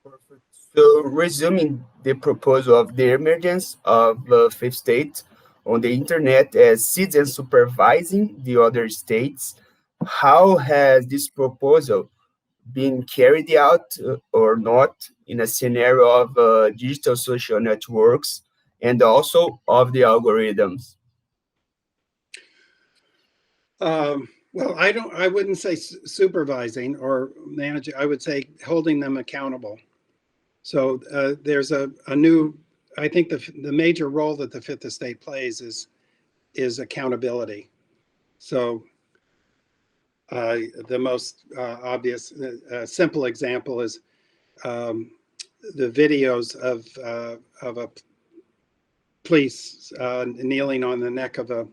Perfect. So, resuming the proposal of the emergence of the fifth state on the internet as citizens supervising the other states, how has this proposal been carried out or not in a scenario of digital social networks and also of the algorithms? Well, I wouldn't say supervising or managing. I would say holding them accountable. So there's a new. I think the major role that the Fifth Estate plays is accountability. So the most obvious, simple example is um, the videos of a police kneeling on the neck of a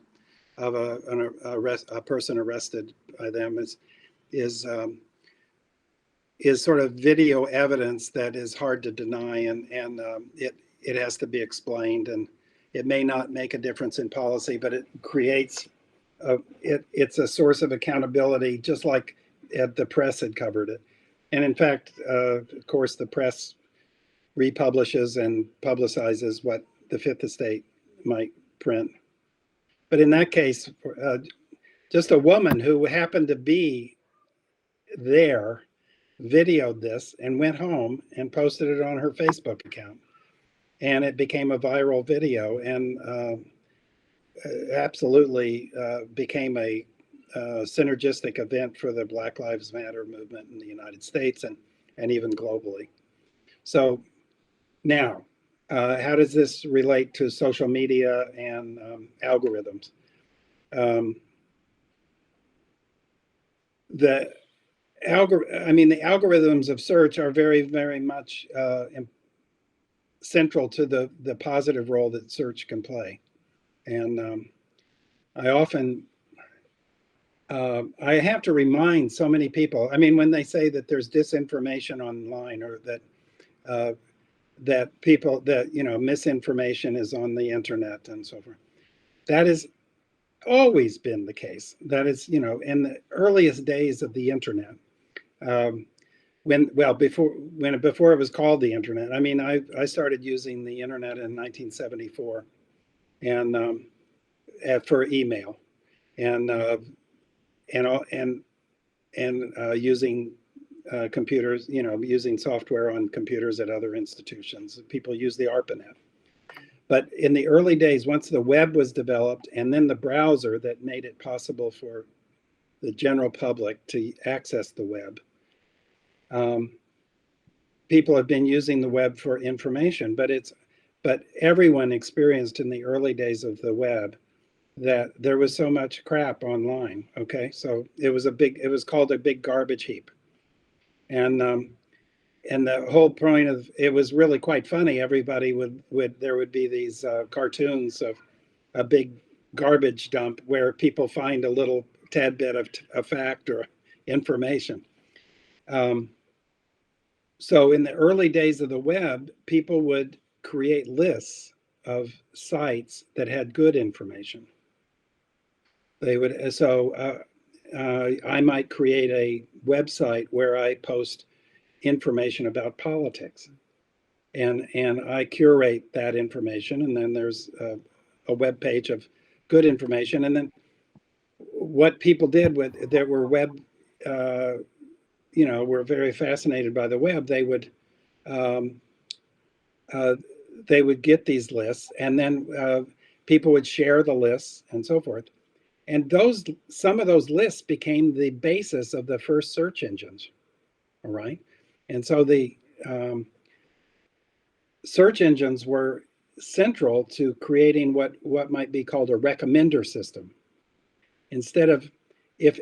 person arrested by them is is sort of video evidence that is hard to deny, and it has to be explained, and it may not make a difference in policy, but it creates it's a source of accountability, just like the press had covered it. And in fact, of course, the press republishes and publicizes what the Fifth Estate might print. But in that case, just a woman who happened to be there videoed this and went home and posted it on her Facebook account. And it became a viral video and absolutely became a synergistic event for the Black Lives Matter movement in the United States and even globally. So now, how does this relate to social media and algorithms? The the algorithms of search are very, very much central to the positive role that search can play. And I often, I have to remind so many people, I mean, when they say that there's disinformation online or that people, that, you know, misinformation is on the internet and so forth, that has always been the case. That is, you know, in the earliest days of the internet, before it was called the internet. I mean, I started using the internet in 1974, and for email, and using computers, you know, using software on computers at other institutions. People use the ARPANET. But in the early days, once the web was developed, and then the browser that made it possible for the general public to access the web, people have been using the web for information. But everyone experienced in the early days of the web that there was so much crap online. Okay, so it was called a big garbage heap, and the whole point of it was really quite funny. Everybody there would be these cartoons of a big garbage dump where people find a little tad bit of a fact or information. So in the early days of the web, people would create lists of sites that had good information. They would I might create a website where I post information about politics, and I curate that information, and then there's a web page of good information. And then what people did with that were web, you know, were very fascinated by the web. They would get these lists, and then people would share the lists and so forth. And some of those lists became the basis of the first search engines. All right. And so the search engines were central to creating what might be called a recommender system. Instead of if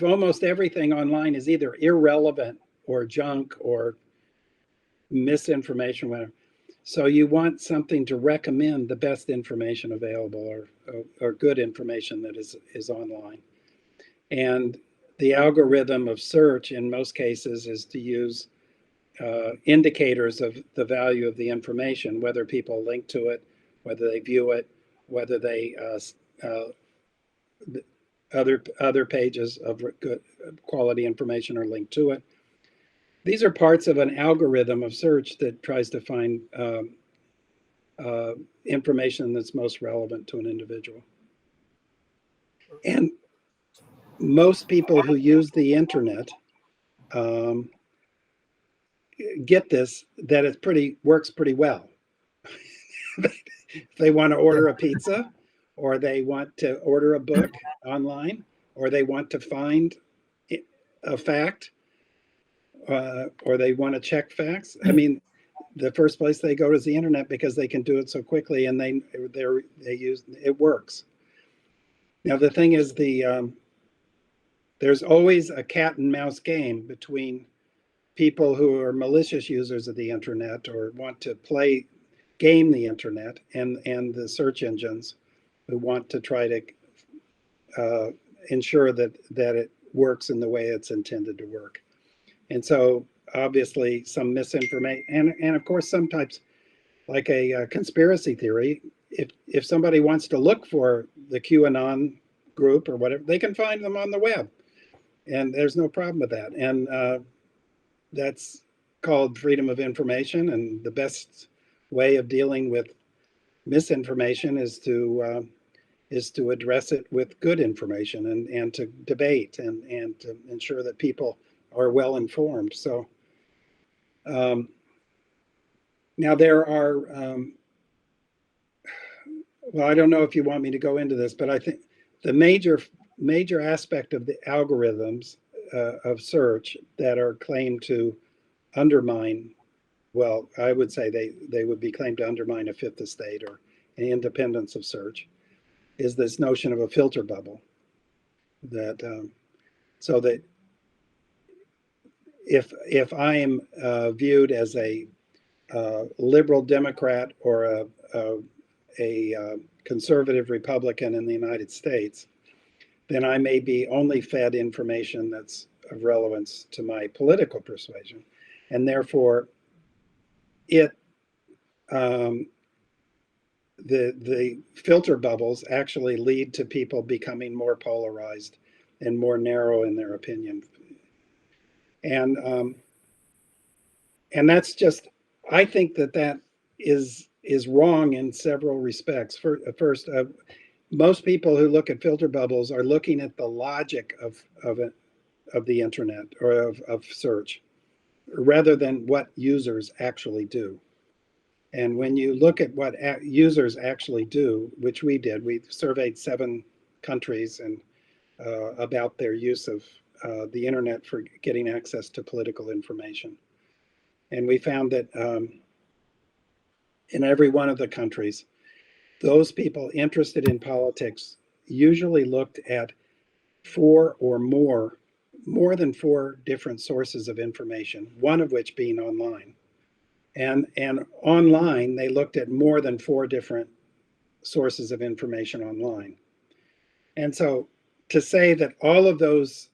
almost everything online is either irrelevant or junk or misinformation, whatever. So you want something to recommend the best information available or good information that is online. And the algorithm of search in most cases is to use indicators of the value of the information, whether people link to it, whether they view it, whether they other pages of good quality information are linked to it. These are parts of an algorithm of search that tries to find information that's most relevant to an individual. And most people who use the internet get this, that it works pretty well. If they want to order a pizza, or they want to order a book online, or they want to find a fact, or they want to check facts. I mean, the first place they go is the internet because they can do it so quickly, and they use it works. Now the thing is, there's always a cat and mouse game between people who are malicious users of the internet or want to game the internet, and the search engines who want to try to ensure that it works in the way it's intended to work. And so obviously some misinformation, and of course sometimes, like a conspiracy theory, if somebody wants to look for the QAnon group or whatever, they can find them on the web, and there's no problem with that. And that's called freedom of information, and the best way of dealing with misinformation is to address it with good information, and to debate, and to ensure that people are well informed. So now there are, well, I don't know if you want me to go into this, but I think the major aspect of the algorithms of search that are claimed to undermine, well, I would say they would be claimed to undermine a fifth estate or an independence of search, is this notion of a filter bubble. That so that if I am viewed as a liberal Democrat or a conservative Republican in the United States, then I may be only fed information that's of relevance to my political persuasion, and therefore the filter bubbles actually lead to people becoming more polarized and more narrow in their opinion. And that's just, I think that is wrong in several respects. First, most people who look at filter bubbles are looking at the logic of the internet or of search, rather than what users actually do. And when you look at what users actually do, which we did, we surveyed 7 countries and about their use of the internet for getting access to political information. And we found that in every one of the countries, those people interested in politics usually looked at 4 or more than 4 different sources of information, one of which being online. And online, they looked at more than 4 different sources of information online. And so to say that all of those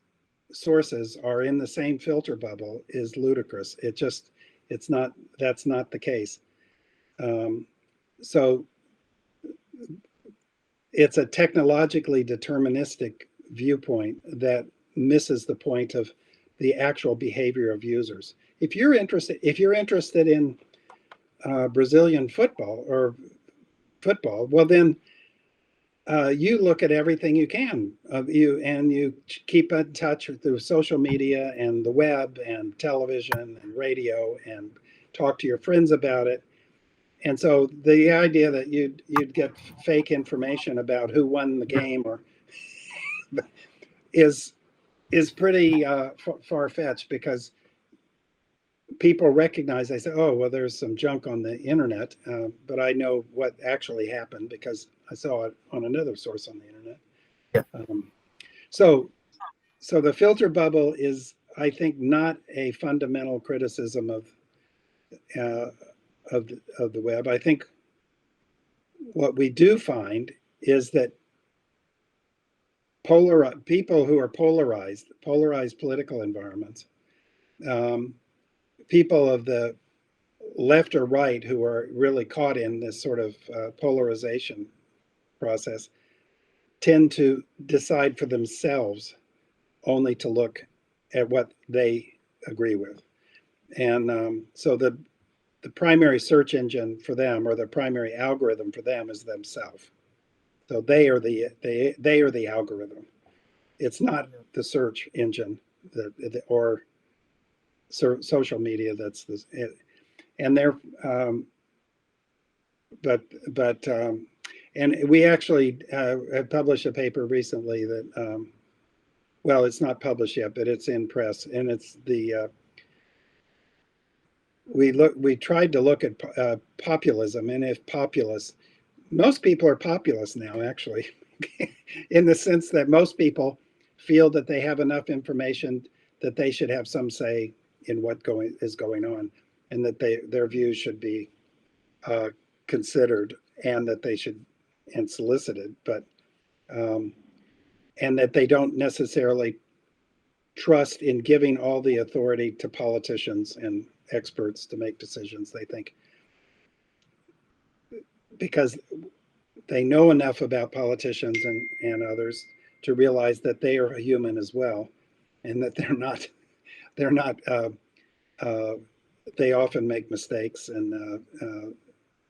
sources are in the same filter bubble is ludicrous. That's not the case. So it's a technologically deterministic viewpoint that misses the point of the actual behavior of users. If you're interested in Brazilian football, well then you look at everything you can you keep in touch through social media and the web and television and radio and talk to your friends about it. And so the idea that you'd get fake information about who won the game or is pretty far-fetched, because people recognize, they say, oh, well, there's some junk on the internet, but I know what actually happened because I saw it on another source on the internet. Yeah. So the filter bubble is, I think, not a fundamental criticism of the web. I think what we do find is that people who are polarized political environments, people of the left or right who are really caught in this sort of polarization process, tend to decide for themselves only to look at what they agree with. So the primary search engine for them, or the primary algorithm for them, is themselves. So they are the algorithm. It's not the search engine or social media that's and they're and we actually have published a paper recently that well, it's not published yet, but it's in press, and it's the we tried to look at populism, and if populist, most people are populist now, actually, in the sense that most people feel that they have enough information that they should have some say in what is going on, and that their views should be considered, and that they should and solicited, but and that they don't necessarily trust in giving all the authority to politicians and experts to make decisions. They think because they know enough about politicians and others to realize that they are a human as well, and that they're not they often make mistakes, and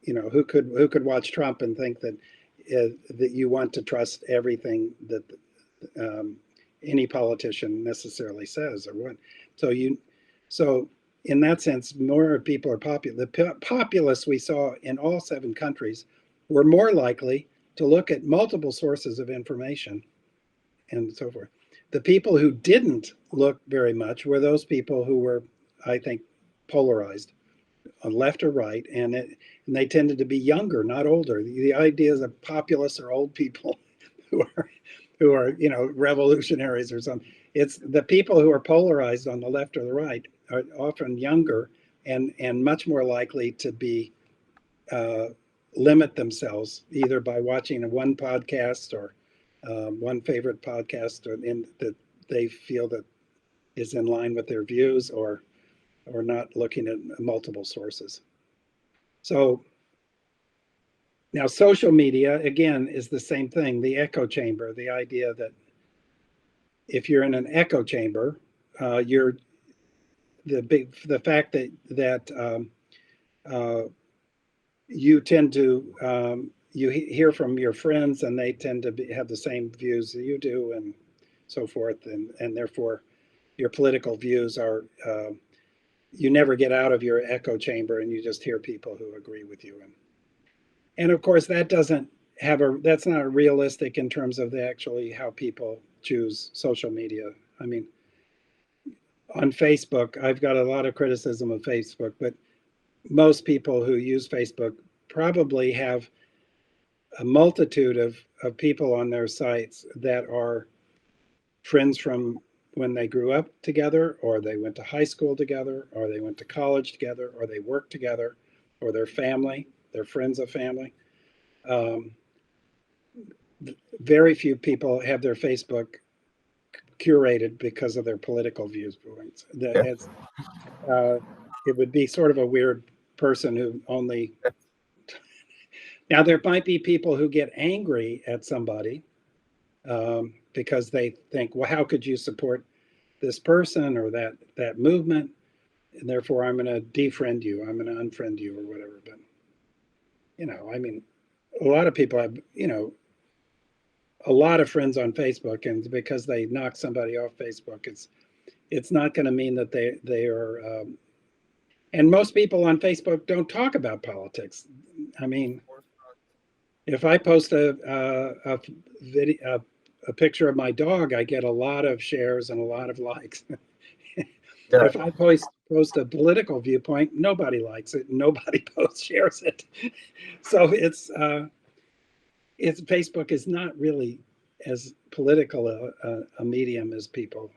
you know, who could watch Trump and think that that you want to trust everything that any politician necessarily says or what. So in that sense, more people are popular. The populists we saw in all 7 countries were more likely to look at multiple sources of information and so forth. The people who didn't look very much were those people who were, I think, polarized on left or right, and they tended to be younger, not older. The ideas of populists are old people who are you know, revolutionaries or something. It's the people who are polarized on the left or the right are often younger and much more likely to be limit themselves either by watching one podcast or one favorite podcast that they feel that is in line with their views, or not looking at multiple sources. So now social media, again, is the same thing, the echo chamber, the idea that if you're in an echo chamber, you're the fact that you tend to you hear from your friends, and they tend to have the same views that you do, and so forth, and therefore your political views are you never get out of your echo chamber, and you just hear people who agree with you, and of course that doesn't have that's not realistic in terms of actually how people choose social media. I mean, on Facebook, I've got a lot of criticism of Facebook, but most people who use Facebook probably have a multitude of people on their sites that are friends from when they grew up together, or they went to high school together, or they went to college together, or they work together, or their family, they're friends of family. Very few people have their Facebook curated because of their political viewpoints. It would be sort of a weird person who only. Now, there might be people who get angry at somebody because they think, well, how could you support this person or that movement? And therefore, I'm going to defriend you. I'm going to unfriend you or whatever. But, you know, I mean, a lot of people have, you know, a lot of friends on Facebook, and because they knock somebody off Facebook, it's not going to mean that they are. And most people on Facebook don't talk about politics. I mean, if I post a video, a picture of my dog, I get a lot of shares and a lot of likes. Yeah. If I post a political viewpoint, nobody likes it. Nobody shares it. So it's Facebook is not really as political a medium as people